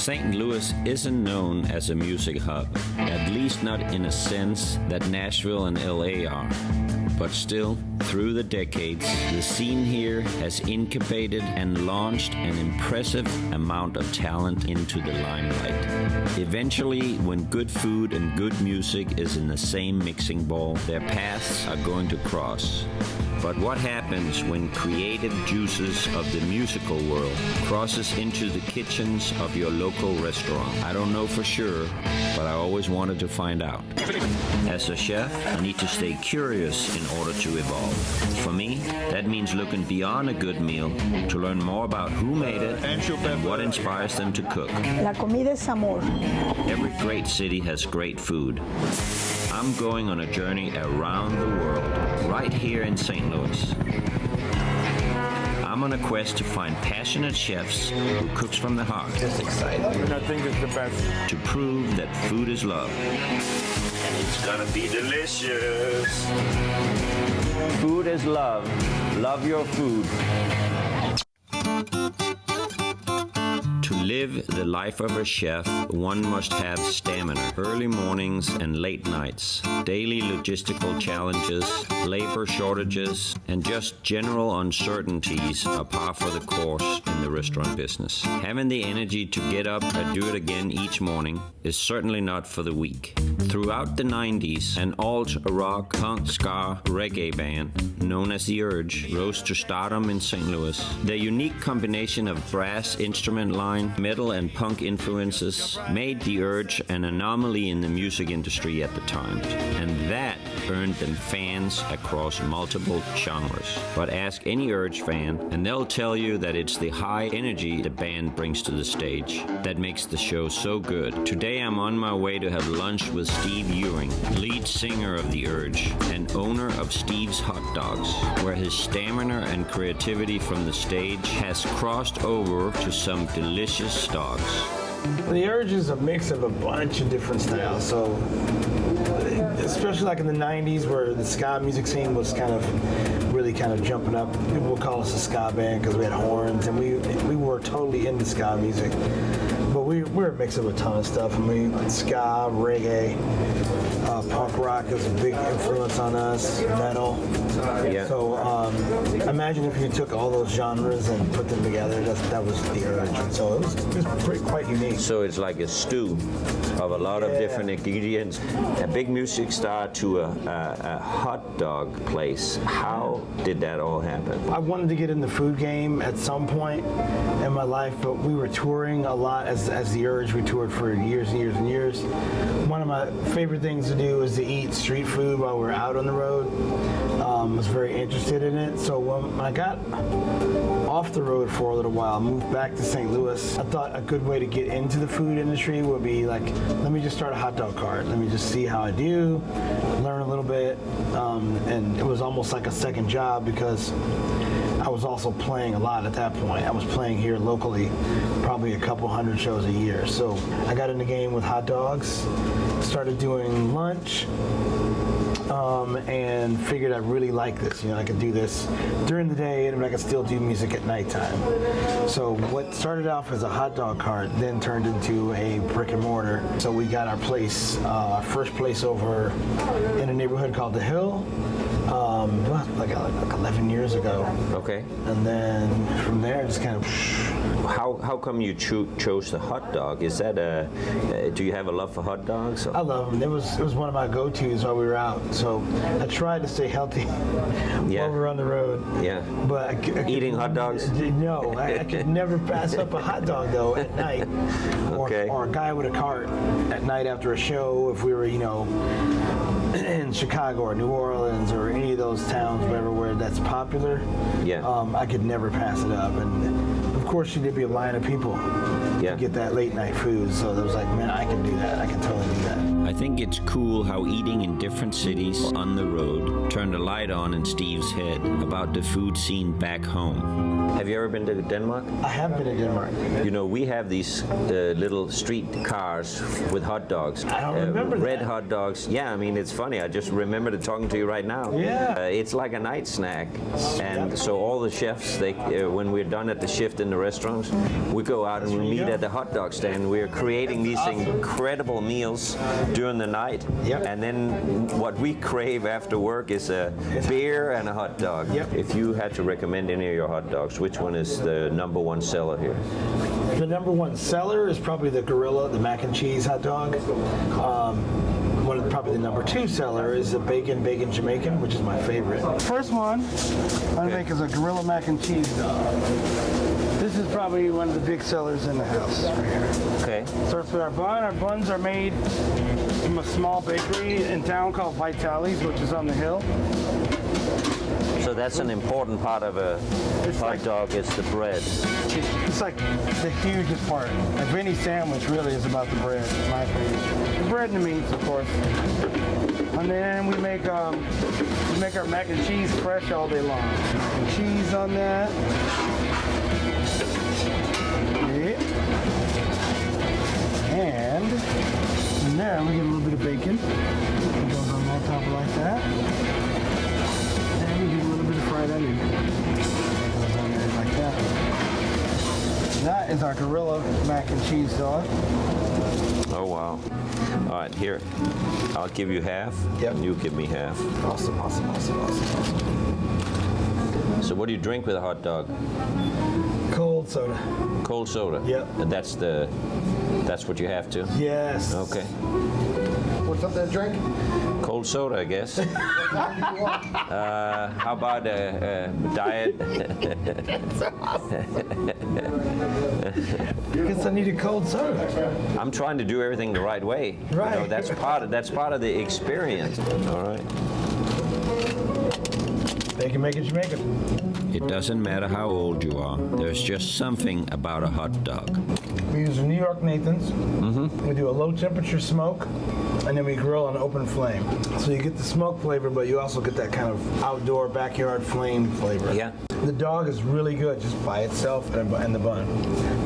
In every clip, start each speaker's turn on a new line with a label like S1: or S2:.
S1: St. Louis isn't known as a music hub, at least not in a sense that Nashville and LA are. But still, through the decades, the scene here has incubated and launched an impressive amount of talent into the limelight. Eventually, when good food and good music is in the same mixing bowl, their paths are going to cross. But what happens when creative juices of the musical world crosses into the kitchens of your local restaurant? I don't know for sure, but I always wanted to find out. As a chef, I need to stay curious in order to evolve. For me, that means looking beyond a good meal to learn more about who made it and what inspires them to cook.
S2: La comida es amor.
S1: Every great city has great food. I'm going on a journey around the world, right here in St. Louis. I'm on a quest to find passionate chefs who cooks from the heart.
S3: Just excited.
S4: And I think it's the best.
S1: To prove that food is love.
S3: And it's gonna be delicious.
S1: Food is love. Love your food. To live the life of a chef, one must have stamina. Early mornings and late nights, daily logistical challenges, labor shortages, and just general uncertainties are par for the course in the restaurant business. Having the energy to get up and do it again each morning is certainly not for the weak. Throughout the 90s, an alt, rock, punk, ska, reggae band known as The Urge rose to stardom in St. Louis. Their unique combination of brass instrument line, metal and punk influences made The Urge an anomaly in the music industry at the time, and that earned them fans across multiple genres. But ask any Urge fan, and they'll tell you that it's the high energy the band brings to the stage that makes the show so good. Today I'm on my way to have lunch with Steve Ewing, lead singer of The Urge and owner of Steve's Hot Dogs, where his stamina and creativity from the stage has crossed over to some delicious dogs.
S4: The Urge is a mix of a bunch of different styles. So, especially like in the 90s where the ska music scene was really jumping up. People would call us a ska band because we had horns and we were totally into ska music. But we're a mix of a ton of stuff. I mean, ska, reggae, punk rock is a big influence on us, metal.
S1: Yeah.
S4: So imagine if you took all those genres and put them together. That was The Urge. So it was quite unique.
S1: So it's like a stew of a lot of different ingredients. A big music star to a hot dog place. How did that all happen?
S4: I wanted to get in the food game at some point in my life, but we were touring a lot as The Urge. We toured for years and years and years. One of my favorite things to do is to eat street food while we're out on the road. Was very interested in it. So when I got off the road for a little while, moved back to St. Louis, I thought a good way to get into the food industry would be like, let me just start a hot dog cart. Let me just see how I do, learn a little bit. And it was almost like a second job because I was also playing a lot at that point. I was playing here locally, probably a couple hundred shows a year. So I got in the game with hot dogs, started doing lunch, and figured I really like this. I could do this during the day, and I could still do music at nighttime. So what started off as a hot dog cart then turned into a brick and mortar. So we got our place, our first place over in a neighborhood called The Hill, like 11 years ago.
S1: Okay.
S4: And then from there, just kind of.
S1: How come you chose the hot dog? Is that do you have a love for hot dogs? Or?
S4: I love them. It was one of my go-tos while we were out. So I tried to stay healthy while we were on the road.
S1: Yeah.
S4: But
S1: eating hot dogs?
S4: No, I could never pass up a hot dog though at night. Or a guy with a cart at night after a show. If we were, in Chicago or New Orleans or any of those towns, where that's popular.
S1: Yeah.
S4: I could never pass it up. And of course, there'd be a line of people to get that late night food. So it was like, man, I can do that. I can totally do that.
S1: I think it's cool how eating in different cities on the road turned a light on in Steve's head about the food scene back home. Have you ever been to Denmark?
S4: I have been to Denmark.
S1: You know, we have these little street cars with hot dogs.
S4: I don't remember
S1: red
S4: that.
S1: hot dogs. Yeah, I mean, it's funny. I just remembered talking to you right now.
S4: Yeah.
S1: It's like a night snack. And so all the chefs, they when we're done at the shift in the restaurants, we go out and we meet at the hot dog stand. We're creating these incredible meals during the night.
S4: Yep.
S1: And then what we crave after work is a beer and a hot dog.
S4: Yep.
S1: If you had to recommend any of your hot dogs, which one is the #1 seller here?
S4: The #1 seller is probably the Gorilla, the mac and cheese hot dog. Probably the #2 seller is the bacon Jamaican, which is my favorite. First one I make is a Gorilla mac and cheese dog. This is probably one of the big sellers in the house right here.
S1: Okay.
S4: Starts with our bun. Our buns are made from a small bakery in town called Vitale's, which is on the hill.
S1: So that's an important part of a hot dog is the bread.
S4: It's like the hugest part. Like any sandwich really is about the bread, in my opinion. The bread and the meats, of course. And then we make our mac and cheese fresh all day long. Mac and cheese on that. Yeah. And from there we get a little bit of bacon. It goes on top like that. And we get a little bit of fried onion. It goes on there like that. That is our Gorilla mac and cheese dog.
S1: Oh, wow. All right, here. I'll give you half.
S4: Yep.
S1: And you give me half.
S4: Awesome.
S1: So what do you drink with a hot dog?
S4: Cold soda.
S1: Cold soda?
S4: Yep.
S1: And that's what you have to?
S4: Yes.
S1: Okay.
S4: What's up that drink?
S1: Cold soda, I guess. How about a diet?
S4: Guess I need a cold soda.
S1: I'm trying to do everything the right way.
S4: Right.
S1: You know, that's part of the experience. All right.
S4: Bacon, bacon, Jamaican.
S1: It doesn't matter how old you are. There's just something about a hot dog.
S4: We use a New York Nathan's. Mm-hmm. We do a low temperature smoke, and then we grill on open flame. So you get the smoke flavor, but you also get that kind of outdoor backyard flame flavor.
S1: Yeah.
S4: The dog is really good just by itself and the bun.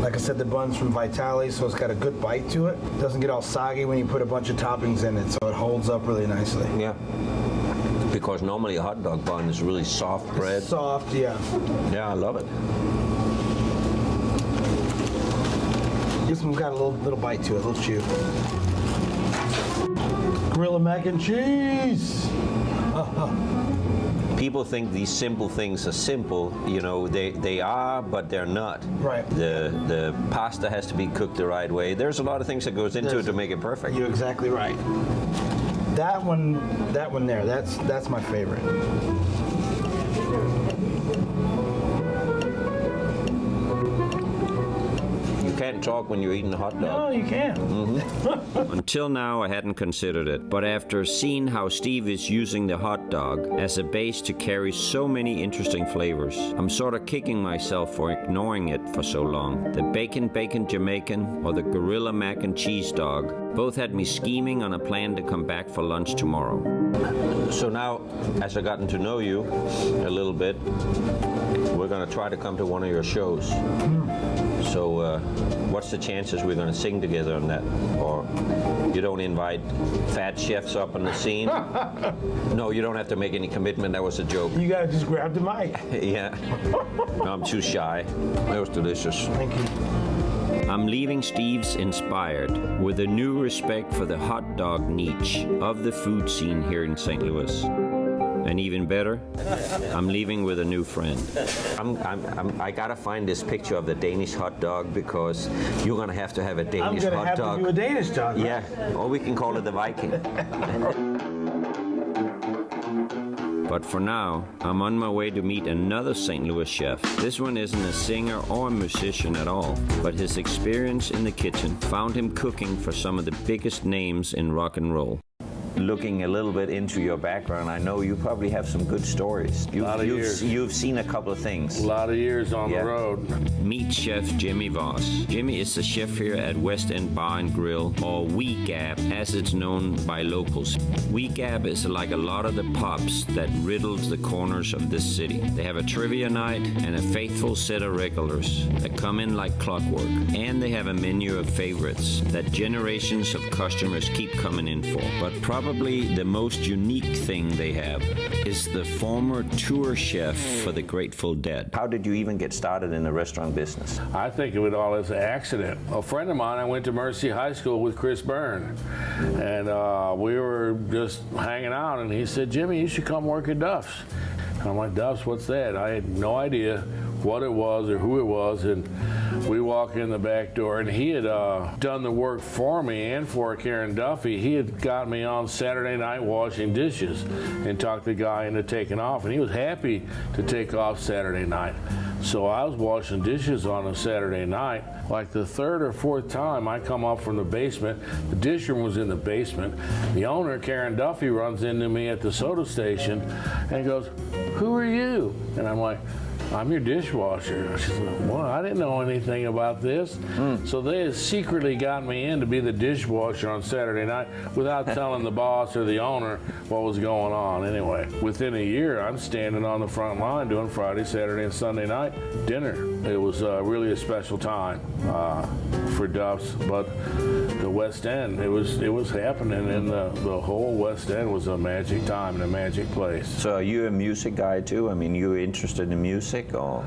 S4: Like I said, the bun's from Vitale, so it's got a good bite to it. It doesn't get all soggy when you put a bunch of toppings in it, so it holds up really nicely.
S1: Yeah. Because normally a hot dog bun is really soft bread.
S4: Soft, yeah.
S1: Yeah, I love it.
S4: This one's got a little bite to it, a little chew. Gorilla mac and cheese.
S1: People think these simple things are simple. You know, they are, but they're not.
S4: Right.
S1: The pasta has to be cooked the right way. There's a lot of things that goes into it to make it perfect.
S4: You're exactly right. That one there, that's my favorite.
S1: You can't talk when you're eating a hot dog.
S4: No, you can't.
S1: Until now, I hadn't considered it, but after seeing how Steve is using the hot dog as a base to carry so many interesting flavors, I'm sort of kicking myself for ignoring it for so long. The bacon Jamaican or the Gorilla mac and cheese dog both had me scheming on a plan to come back for lunch tomorrow. So now, as I've gotten to know you a little bit, we're going to try to come to one of your shows. So what's the chances we're going to sing together on that? Or you don't invite fat chefs up on the scene? No, you don't have to make any commitment. That was a joke.
S4: You gotta just grab the mic.
S1: Yeah. No, I'm too shy. That was delicious.
S4: Thank you.
S1: I'm leaving Steve's inspired with a new respect for the hot dog niche of the food scene here in St. Louis. And even better, I'm leaving with a new friend. I gotta find this picture of the Danish hot dog because you're gonna have a Danish hot dog.
S4: I'm gonna have to do a Danish dog. Right?
S1: Yeah, or we can call it the Viking. But for now, I'm on my way to meet another St. Louis chef. This one isn't a singer or a musician at all, but his experience in the kitchen found him cooking for some of the biggest names in rock and roll. looking a little bit into your background, I know you probably have some good stories. You've seen a couple of things.
S2: A lot of years on the road.
S1: Meet Chef Jimmy Voss. Jimmy is the chef here at West End Bar and Grill, or Wee Gab, as it's known by locals. Wee Gab is like a lot of the pubs that riddles the corners of this city. They have a trivia night and a faithful set of regulars that come in like clockwork. And they have a menu of favorites that generations of customers keep coming in for. But probably the most unique thing they have is the former tour chef for the Grateful Dead. How did you even get started in the restaurant business?
S2: I think of it all as an accident. A friend of mine, I went to Mercy High School with Chris Byrne, and we were just hanging out, and he said, Jimmy, you should come work at Duff's. And I'm like, Duff's, what's that? I had no idea what it was or who it was, and we walk in the back door, and he had done the work for me and for Karen Duffy. He had got me on Saturday night washing dishes and talked the guy into taking off, and he was happy to take off Saturday night. So I was washing dishes on a Saturday night. Like the third or fourth time I come up from the basement, the dish room was in the basement. The owner, Karen Duffy, runs into me at the soda station and goes, who are you? And I'm like, I'm your dishwasher. She said, well, I didn't know anything about this. So they had secretly got me in to be the dishwasher on Saturday night without telling the boss or the owner what was going on. Anyway, within a year, I'm standing on the front line doing Friday, Saturday, and Sunday night dinner. It was really a special time for Duff's, but the West End, it was happening, and the whole West End was a magic time and a magic place.
S1: So are you a music guy too? I mean, you were interested in music? Or?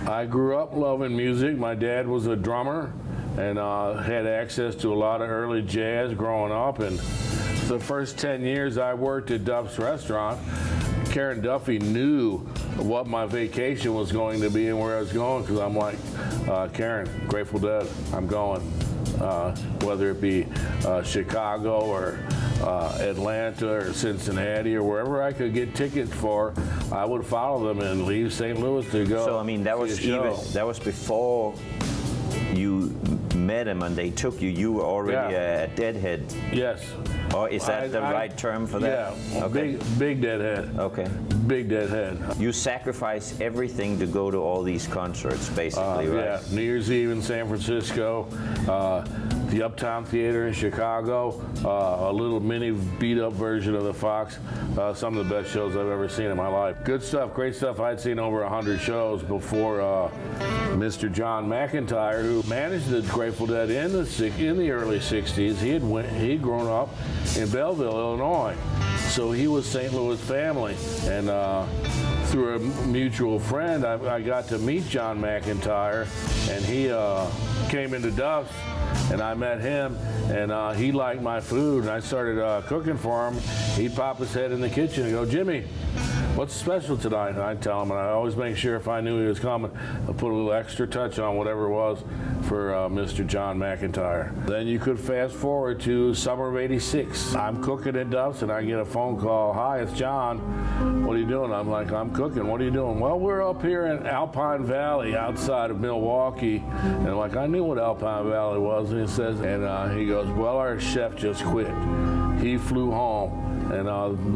S2: I grew up loving music. My dad was a drummer and had access to a lot of early jazz growing up. And the first 10 years I worked at Duff's restaurant, Karen Duffy knew what my vacation was going to be and where I was going, because I'm like, Karen, Grateful Dead, I'm going. Whether it be Chicago or Atlanta or Cincinnati or wherever I could get tickets for, I would follow them and leave St. Louis to go.
S1: So I mean, that was before you met him and they took you. You were already a deadhead.
S2: Yes.
S1: Or is that the right term for that?
S2: Yeah. Okay. Big deadhead.
S1: Okay.
S2: Big deadhead.
S1: You sacrifice everything to go to all these concerts, basically, right?
S2: Yeah. New Year's Eve in San Francisco. The Uptown Theater in Chicago, a little mini beat-up version of the Fox. Some of the best shows I've ever seen in my life. Good stuff, great stuff. I'd seen over 100 shows before Mr. John McIntyre, who managed the Grateful Dead in the early 60s. He'd grown up in Belleville, Illinois, so he was St. Louis family. And through a mutual friend, I got to meet John McIntyre, and he came into Duff's. And I met him, and he liked my food, and I started cooking for him. He'd pop his head in the kitchen and go, Jimmy, what's special tonight? And I'd tell him, and I always make sure if I knew he was coming, I'd put a little extra touch on whatever it was for Mr. John McIntyre. Then you could fast forward to summer of '86. I'm cooking at Duff's, and I get a phone call. Hi, it's John. What are you doing? I'm like, I'm cooking. What are you doing? Well, we're up here in Alpine Valley outside of Milwaukee. And I'm like, I knew what Alpine Valley was. And he says, and he goes, well, our chef just quit. He flew home, and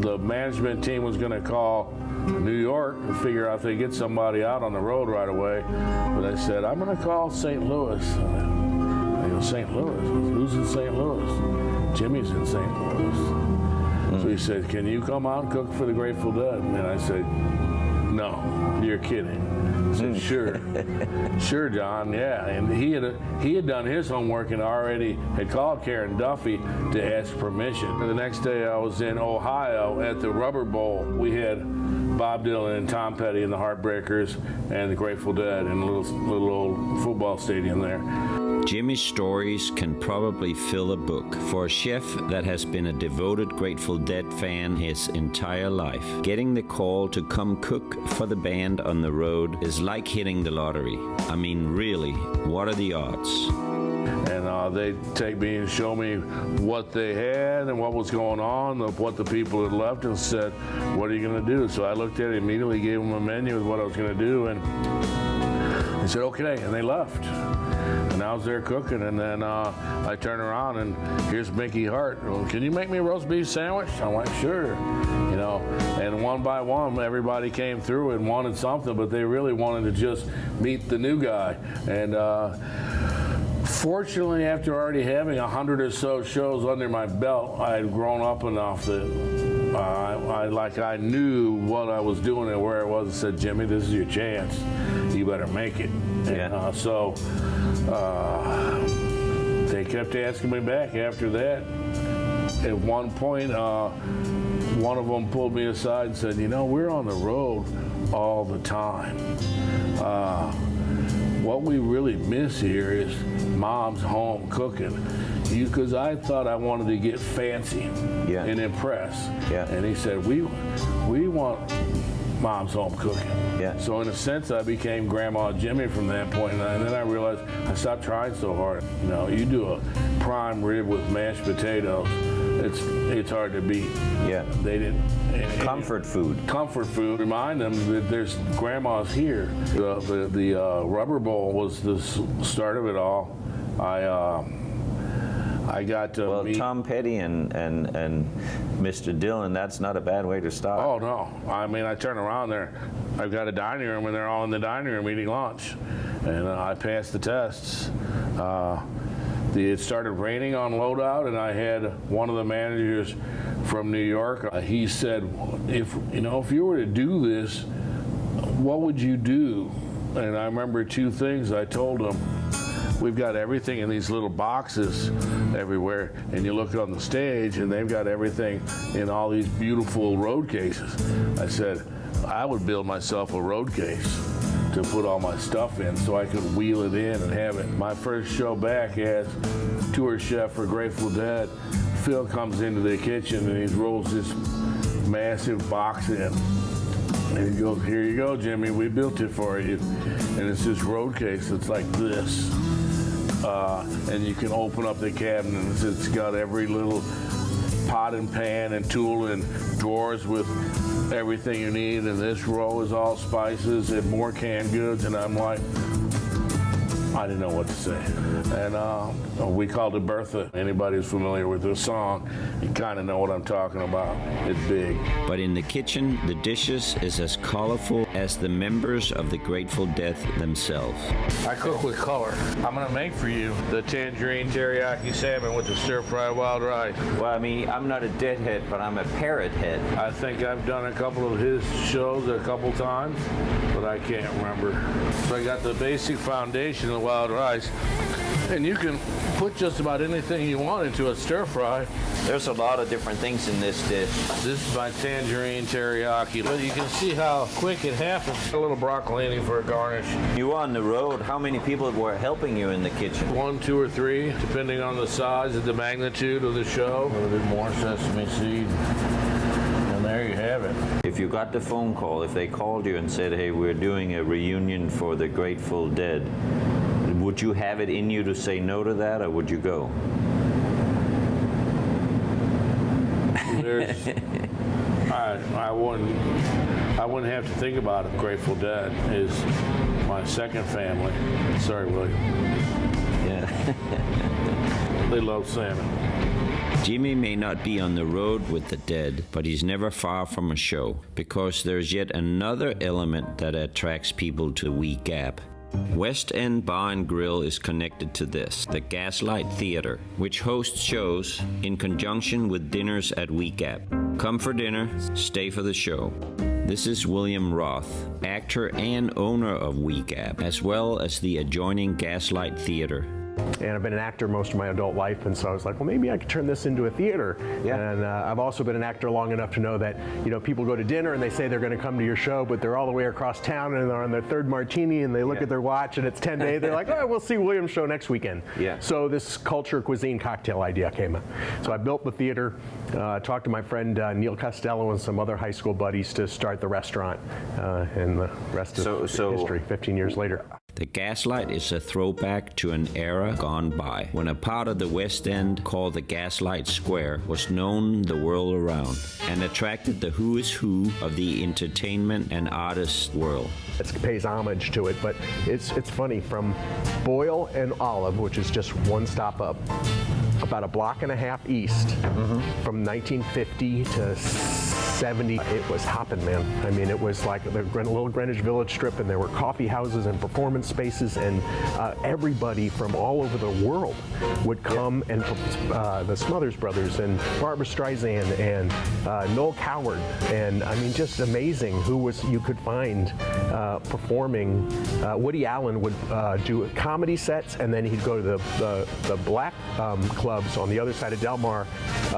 S2: the management team was going to call New York and figure out if they get somebody out on the road right away. But I said, I'm going to call St. Louis. I go, St. Louis? Who's in St. Louis? Jimmy's in St. Louis. So he said, can you come out and cook for the Grateful Dead? And I said, no, you're kidding. I said, sure. Sure, John, yeah. And he had done his homework and already had called Karen Duffy to ask permission. And the next day I was in Ohio at the Rubber Bowl. We had Bob Dylan and Tom Petty and the Heartbreakers and the Grateful Dead in a little old football stadium there.
S1: Jimmy's stories can probably fill a book. For a chef that has been a devoted Grateful Dead fan his entire life, getting the call to come cook for the band on the road is like hitting the lottery. I mean, really, what are the odds?
S2: And they'd take me and show me what they had and what was going on, what the people had left, and said, what are you going to do? So I looked at it immediately, gave them a menu of what I was going to do, and they said, okay, and they left. And I was there cooking, and then I turn around and here's Mickey Hart. Well, can you make me a roast beef sandwich? I'm like, sure. You know, and one by one, everybody came through and wanted something, but they really wanted to just meet the new guy. And fortunately, after already having 100 or so shows under my belt, I had grown up enough that I knew what I was doing and where I was. I said, Jimmy, this is your chance. You better make it.
S1: Yeah.
S2: And so they kept asking me back after that. At one point, one of them pulled me aside and said, you know, we're on the road all the time. What we really miss here is Mom's home cooking. Because I thought I wanted to get fancy and impress.
S1: Yeah.
S2: And he said, we want Mom's home cooking.
S1: Yeah.
S2: So in a sense, I became Grandma Jimmy from that point, and then I realized I stopped trying so hard. You know, you do a prime rib with mashed potatoes, it's hard to beat.
S1: Yeah.
S2: They didn't.
S1: Comfort food.
S2: Comfort food. Remind them that there's grandmas here. The rubber bowl was the start of it all. I got to meet.
S1: Tom Petty and Mr. Dillon, that's not a bad way to start.
S2: Oh, no. I mean, I turn around there. I've got a dining room, and they're all in the dining room eating lunch. And I passed the tests. It started raining on loadout, and I had one of the managers from New York. He said, if you were to do this, what would you do? And I remember two things I told him. We've got everything in these little boxes everywhere, and you look on the stage and they've got everything in all these beautiful road cases. I said, I would build myself a road case to put all my stuff in so I could wheel it in and have it. My first show back as tour chef for Grateful Dead, Phil comes into the kitchen and he rolls this massive box in. And he goes, here you go, Jimmy, we built it for you. And it's this road case that's like this. And you can open up the cabinet and it's got every little pot and pan and tool and drawers with everything you need. And this row is all spices and more canned goods. And I'm like, I didn't know what to say. And we called it Bertha. Anybody who's familiar with this song, you kind of know what I'm talking about. It's big.
S1: But in the kitchen, the dishes is as colorful as the members of the Grateful Dead themselves.
S2: I cook with color. I'm gonna make for you the tangerine teriyaki salmon with the stir-fried wild rice.
S1: Well, I mean, I'm not a deadhead, but I'm a parrot head.
S2: I think I've done a couple of his shows a couple times, but I can't remember. So I got the basic foundation of wild rice, and you can put just about anything you want into a stir fry.
S1: There's a lot of different things in this dish.
S2: This is my tangerine teriyaki, but you can see how quick it happens. A little broccolini for a garnish.
S1: You were on the road. How many people were helping you in the kitchen?
S2: 1, 2, or 3, depending on the size and the magnitude of the show. A little bit more sesame seed. And there you have it.
S1: If you got the phone call, if they called you and said, hey, we're doing a reunion for the Grateful Dead, would you have it in you to say no to that, or would you go?
S2: I wouldn't have to think about it. Grateful Dead is my second family. Sorry, William.
S1: Yeah.
S2: They love salmon.
S1: Jimmy may not be on the road with the Dead, but he's never far from a show, because there's yet another element that attracts people to Wee Gap. West End Bar and Grill is connected to this, the Gaslight Theater, which hosts shows in conjunction with dinners at Wee Gap. Come for dinner, stay for the show. This is William Roth, actor and owner of Wee Gap, as well as the adjoining Gaslight Theater.
S5: And I've been an actor most of my adult life, and so I was like, well, maybe I could turn this into a theater.
S1: Yeah.
S5: And I've also been an actor long enough to know that, people go to dinner and they say they're going to come to your show, but they're all the way across town and they're on their third martini and they look at their watch and it's 10 days. They're like, oh, we'll see William's show next weekend.
S1: Yeah.
S5: So this culture cuisine cocktail idea came up. So I built the theater, talked to my friend Neil Costello and some other high school buddies to start the restaurant, and the rest is history 15 years later.
S1: The Gaslight is a throwback to an era gone by, when a part of the West End called the Gaslight Square was known the world around and attracted the who is who of the entertainment and artist world.
S5: It pays homage to it, but it's funny, from Boyle and Olive, which is just one stop up, about a block and a half east, from 1950 to 70, it was hopping, man. I mean, it was like the little Greenwich Village strip, and there were coffee houses and performance spaces, and everybody from all over the world would come, and the Smothers Brothers and Barbra Streisand and Noel Coward, and I mean, just amazing who you could find performing. Woody Allen would do comedy sets, and then he'd go to the black clubs on the other side of Del Mar,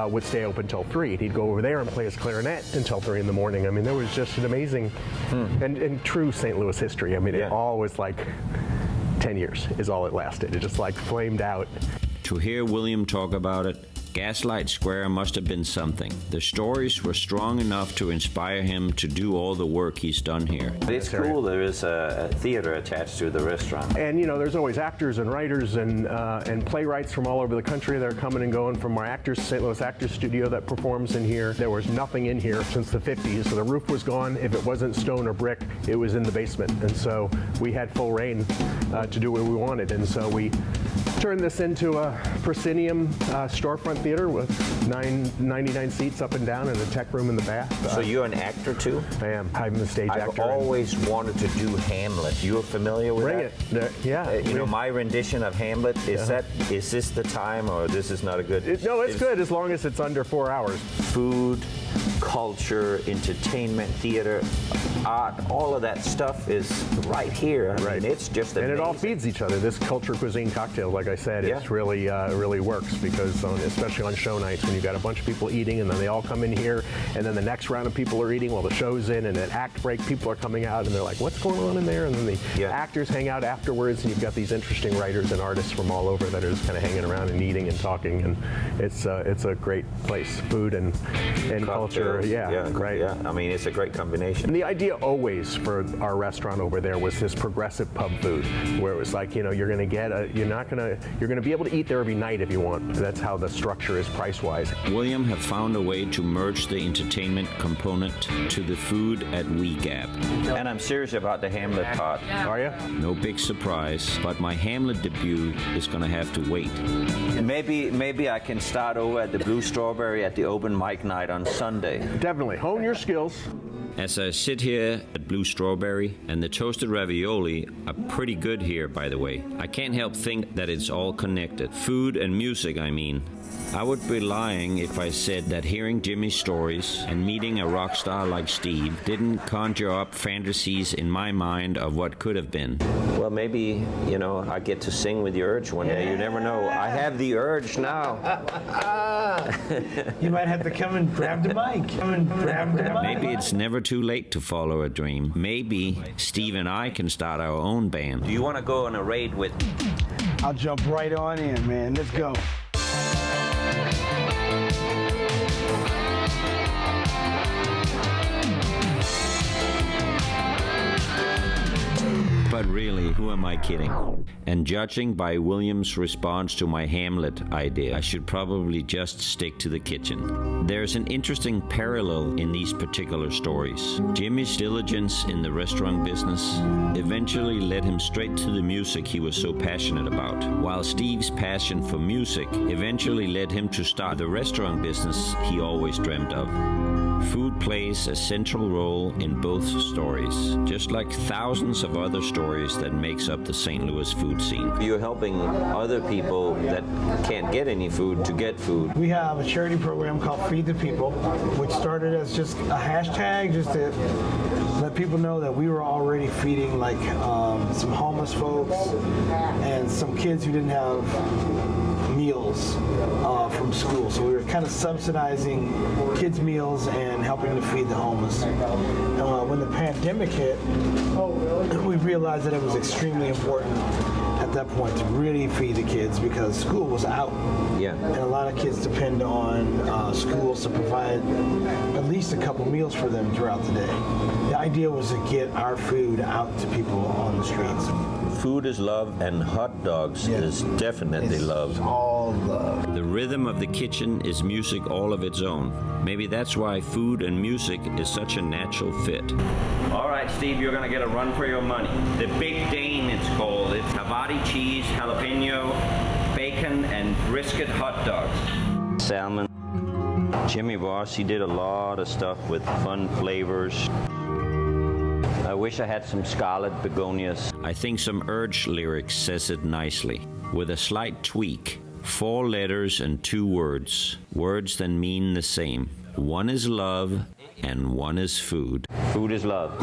S5: would stay open till 3. He'd go over there and play his clarinet until 3 in the morning. I mean, there was just an amazing and true St. Louis history. I mean, it all was like 10 years is all it lasted. It just like flamed out.
S1: To hear William talk about it, Gaslight Square must have been something. The stories were strong enough to inspire him to do all the work he's done here.
S3: It's cool there is a theater attached to the restaurant.
S5: And you know, there's always actors and writers and playwrights from all over the country that are coming and going from our St. Louis Actors Studio that performs in here. There was nothing in here since the 50s, so the roof was gone. If it wasn't stone or brick, it was in the basement. And so we had full reign to do what we wanted. And so we turned this into a proscenium storefront theater with 99 seats up and down and a tech room in the back.
S3: So you're an actor too?
S5: I am. I'm the stage actor.
S3: I've always wanted to do Hamlet. You're familiar with that?
S5: Bring it. Yeah.
S3: You know, my rendition of Hamlet, is this the time, or this is not a good?
S5: No, it's good as long as it's under 4 hours.
S3: Food, culture, entertainment, theater, art, all of that stuff is right here. I mean, it's just amazing.
S5: And it all feeds each other. This culture cuisine cocktail, like I said, it's really really works, because especially on show nights when you've got a bunch of people eating and then they all come in here, and then the next round of people are eating while the show's in, and at act break people are coming out and they're like, what's going on in there? And then the actors hang out afterwards, and you've got these interesting writers and artists from all over that are just kind of hanging around and eating and talking, and it's a great place. Food and culture,
S3: right. Yeah, I mean, it's a great combination.
S5: And the idea always for our restaurant over there was this progressive pub food, where it was like, you know, you're going to be able to eat there every night if you want. That's how the structure is price-wise.
S1: William have found a way to merge the entertainment component to the food at We Gap.
S3: And I'm serious about the Hamlet part.
S5: Are you?
S1: No big surprise, but my Hamlet debut is going to have to wait.
S3: Maybe I can start over at the Blue Strawberry at the open mic night on Sunday.
S5: Definitely. Hone your skills.
S1: As I sit here at Blue Strawberry, and the toasted ravioli are pretty good here, by the way, I can't help think that it's all connected. Food and music, I mean. I would be lying if I said that hearing Jimmy's stories and meeting a rock star like Steve didn't conjure up fantasies in my mind of what could have been.
S3: Well, maybe, you know, I get to sing with the Urge one day. You never know. I have the urge now.
S4: You might have to come and grab the mic.
S1: Maybe it's never too late to follow a dream. Maybe Steve and I can start our own band.
S3: Do you want to go on a raid with?
S4: I'll jump right on in, man. Let's go.
S1: But really, who am I kidding? And judging by William's response to my Hamlet idea, I should probably just stick to the kitchen. There's an interesting parallel in these particular stories. Jimmy's diligence in the restaurant business eventually led him straight to the music he was so passionate about, while Steve's passion for music eventually led him to start the restaurant business he always dreamt of. Food plays a central role in both stories, just like thousands of other stories that makes up the St. Louis food scene.
S3: You're helping other people that can't get any food to get food.
S4: We have a charity program called Feed the People, which started as just a hashtag just to let people know that we were already feeding like some homeless folks and some kids who didn't have meals from school. So we were kind of subsidizing kids' meals and helping to feed the homeless. When the pandemic hit, we realized that it was extremely important at that point to really feed the kids because school was out.
S3: Yeah.
S4: And a lot of kids depend on schools to provide at least a couple meals for them throughout the day. The idea was to get our food out to people on the streets.
S1: food is love and hot dogs is definitely
S4: It's
S1: love.
S4: all love.
S1: The rhythm of the kitchen is music all of its own. Maybe that's why food and music is such a natural fit. All right, Steve, you're gonna get a run for your money. The Big Dane, it's called. It's Havarti cheese, jalapeno, bacon, and brisket hot dogs. Salmon. Jimmy Voss, he did a lot of stuff with fun flavors. I wish I had some scarlet begonias. I think some Urge lyrics says it nicely, with a slight tweak. 4 letters and 2 words. Words that mean the same. One is love and one is food. Food is love.